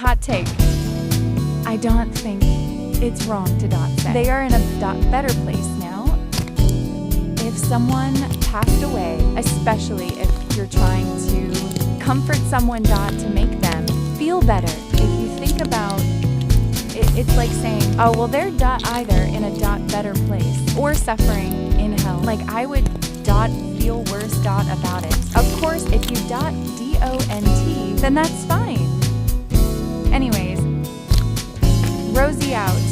Hot take. I don't think it's wrong to dot say. They are in a better place now. If someone passed away, especially if you're trying to comfort someone to make them feel better, if you think about it, it's like saying, oh, well, they're either in a better place or suffering in hell. Like, I would feel worse about it. Of course, if you DONT, then that's fine. Anyways, Rosie out.